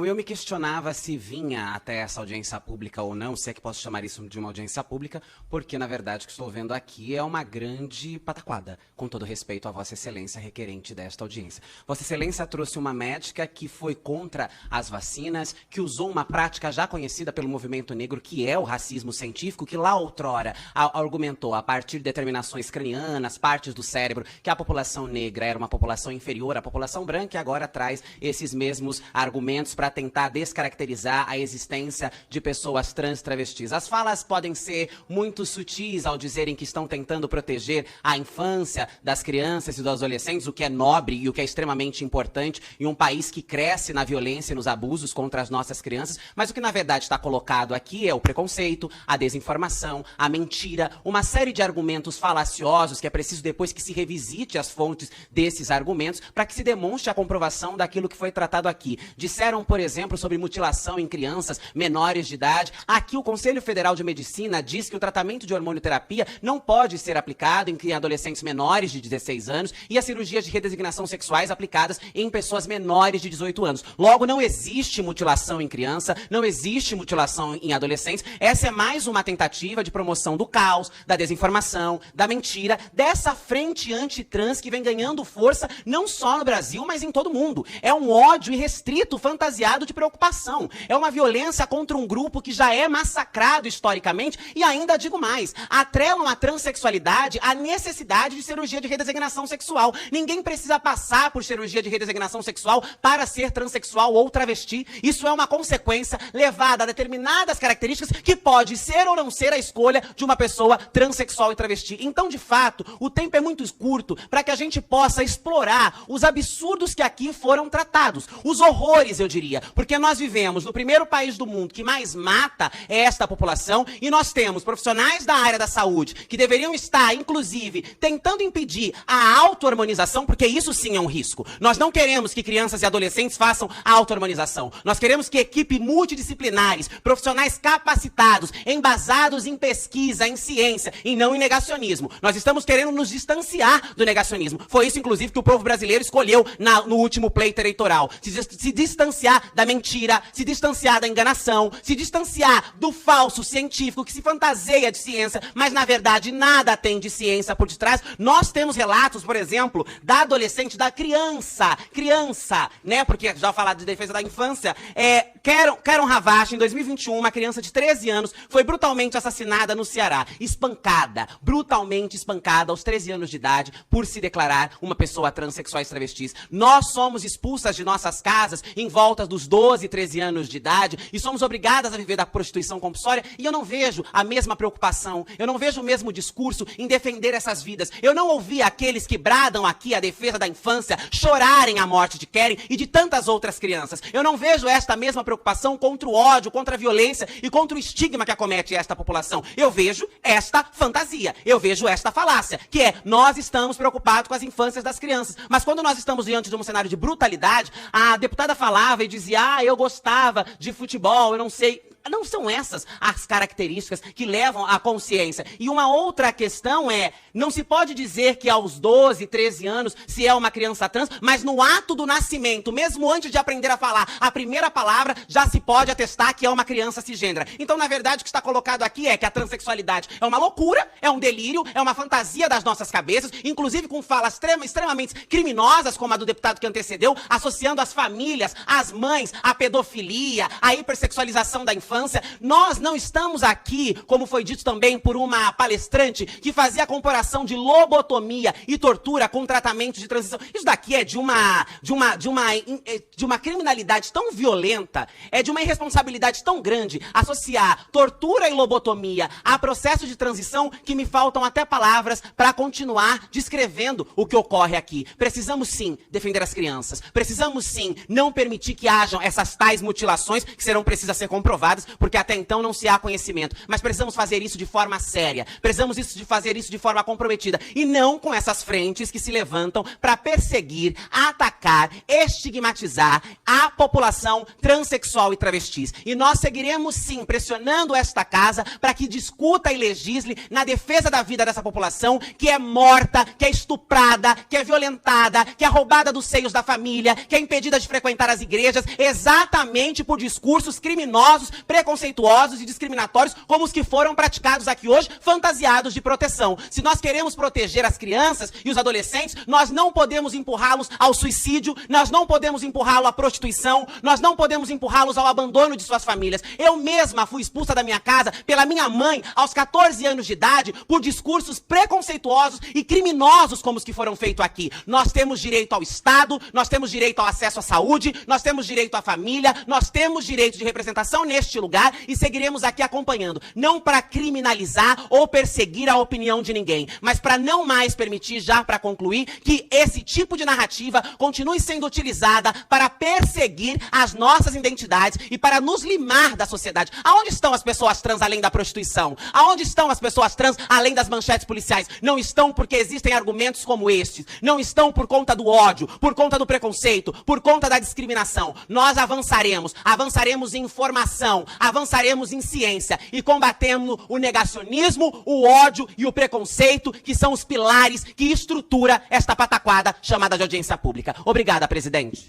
Eu me questionava se vinha até essa audiência pública ou não, se é que posso chamar isso de uma audiência pública, porque, na verdade, o que estou vendo aqui é uma grande pataquada, com todo respeito a Vossa Excelência requerente desta audiência. Vossa Excelência trouxe uma médica que foi contra as vacinas, que usou uma prática já conhecida pelo movimento negro, que é o racismo científico, que lá outrora argumentou, a partir de determinações cranianas, partes do cérebro, que a população negra era uma população inferior à população branca, e agora traz esses mesmos argumentos para tentar descaracterizar a existência de pessoas trans travestis. As falas podem ser muito sutis ao dizerem que estão tentando proteger a infância das crianças e dos adolescentes, o que é nobre e o que é extremamente importante em um país que cresce na violência e nos abusos contra as nossas crianças, mas o que na verdade está colocado aqui é o preconceito, a desinformação, a mentira, uma série de argumentos falaciosos que é preciso depois que se revisite as fontes desses argumentos para que se demonstre a comprovação daquilo que foi tratado aqui. Disseram, por exemplo, sobre mutilação em crianças menores de idade. Aqui o Conselho Federal de Medicina diz que o tratamento de hormonioterapia não pode ser aplicado em adolescentes menores de 16 anos e as cirurgias de redesignação sexuais aplicadas em pessoas menores de 18 anos. Logo, não existe mutilação em criança, não existe mutilação em adolescentes. Essa é mais uma tentativa de promoção do caos, da desinformação, da mentira, dessa frente antitrans que vem ganhando força não só no Brasil, mas em todo o mundo. É um ódio irrestrito, fantasiado de preocupação. É uma violência contra um grupo que já é massacrado historicamente e ainda digo mais, atrelam a transexualidade à necessidade de cirurgia de redesignação sexual. Ninguém precisa passar por cirurgia de redesignação sexual para ser transexual ou travesti. Isso é uma consequência levada a determinadas características que pode ser ou não ser a escolha de uma pessoa transexual e travesti. Então, de fato, o tempo é muito curto para que a gente possa explorar os absurdos que aqui foram tratados, os horrores, eu diria, porque nós vivemos no primeiro país do mundo que mais mata esta população e nós temos profissionais da área da saúde que deveriam estar, inclusive, tentando impedir a auto-hormonização, porque isso sim é um risco. Nós não queremos que crianças e adolescentes façam auto-hormonização. Nós queremos que equipe multidisciplinares, profissionais capacitados, embasados em pesquisa, em ciência e não em negacionismo. Nós estamos querendo nos distanciar do negacionismo. Foi isso, inclusive, que o povo brasileiro escolheu no último pleito eleitoral. Se distanciar da mentira, se distanciar da enganação, se distanciar do falso científico que se fantaseia de ciência, mas na verdade nada tem de ciência por detrás. Nós temos relatos, por exemplo, da adolescente, da criança, né, porque já falar de defesa da infância, Karen Havashi, em 2021, uma criança de 13 anos, foi brutalmente assassinada no Ceará, espancada, brutalmente espancada aos 13 anos de idade, por se declarar uma pessoa transexual e travestis. Nós somos expulsas de nossas casas em volta dos 12, 13 anos de idade e somos obrigadas a viver da prostituição compulsória e eu não vejo a mesma preocupação, eu não vejo o mesmo discurso em defender essas vidas. Eu não ouvi aqueles que bradam aqui a defesa da infância chorarem a morte de Karen e de tantas outras crianças. Eu não vejo esta mesma preocupação contra o ódio, contra a violência e contra o estigma que acomete esta população. Eu vejo esta fantasia, eu vejo esta falácia, que é, nós estamos preocupados com as infâncias das crianças, mas quando nós estamos diante de um cenário de brutalidade, a deputada falava e dizia, eu gostava de futebol, eu não sei. Não são essas as características que levam à consciência. E uma outra questão é, não se pode dizer que aos 12, 13 anos se é uma criança trans, mas no ato do nascimento, mesmo antes de aprender a falar a primeira palavra, já se pode atestar que é uma criança cisgênera. Então, na verdade, o que está colocado aqui é que a transexualidade é uma loucura, é um delírio, é uma fantasia das nossas cabeças, inclusive com falas extremamente criminosas, como a do deputado que antecedeu, associando as famílias, as mães, à pedofilia, à hipersexualização da infância. Nós não estamos aqui, como foi dito também por uma palestrante, que fazia a comparação de lobotomia e tortura com tratamento de transição. Isso daqui é de uma criminalidade tão violenta, é de uma irresponsabilidade tão grande associar tortura e lobotomia a processo de transição que me faltam até palavras para continuar descrevendo o que ocorre aqui. Precisamos sim defender as crianças, precisamos sim não permitir que hajam essas tais mutilações que serão precisas ser comprovadas, porque até então não se há conhecimento. Mas precisamos fazer isso de forma séria, precisamos fazer isso de forma comprometida, e não com essas frentes que se levantam para perseguir, atacar, estigmatizar a população transexual e travestis. E nós seguiremos sim pressionando esta casa para que discuta e legisle na defesa da vida dessa população que é morta, que é estuprada, que é violentada, que é roubada dos seios da família, que é impedida de frequentar as igrejas, exatamente por discursos criminosos, preconceituosos e discriminatórios como os que foram praticados aqui hoje, fantasiados de proteção. Se nós queremos proteger as crianças e os adolescentes, nós não podemos empurrá-los ao suicídio, nós não podemos empurrá-los à prostituição, nós não podemos empurrá-los ao abandono de suas famílias. Eu mesma fui expulsa da minha casa pela minha mãe aos 14 anos de idade por discursos preconceituosos e criminosos como os que foram feitos aqui. Nós temos direito ao Estado, nós temos direito ao acesso à saúde, nós temos direito à família, nós temos direito de representação neste lugar e seguiremos aqui acompanhando. Não para criminalizar ou perseguir a opinião de ninguém, mas para não mais permitir, já para concluir, que esse tipo de narrativa continue sendo utilizada para perseguir as nossas identidades e para nos limar da sociedade. Aonde estão as pessoas trans além da prostituição? Aonde estão as pessoas trans além das manchetes policiais? Não estão porque existem argumentos como estes. Não estão por conta do ódio, por conta do preconceito, por conta da discriminação. Nós avançaremos em informação, avançaremos em ciência e combatemos o negacionismo, o ódio e o preconceito, que são os pilares que estrutura esta pataquada chamada de audiência pública. Obrigada, presidente.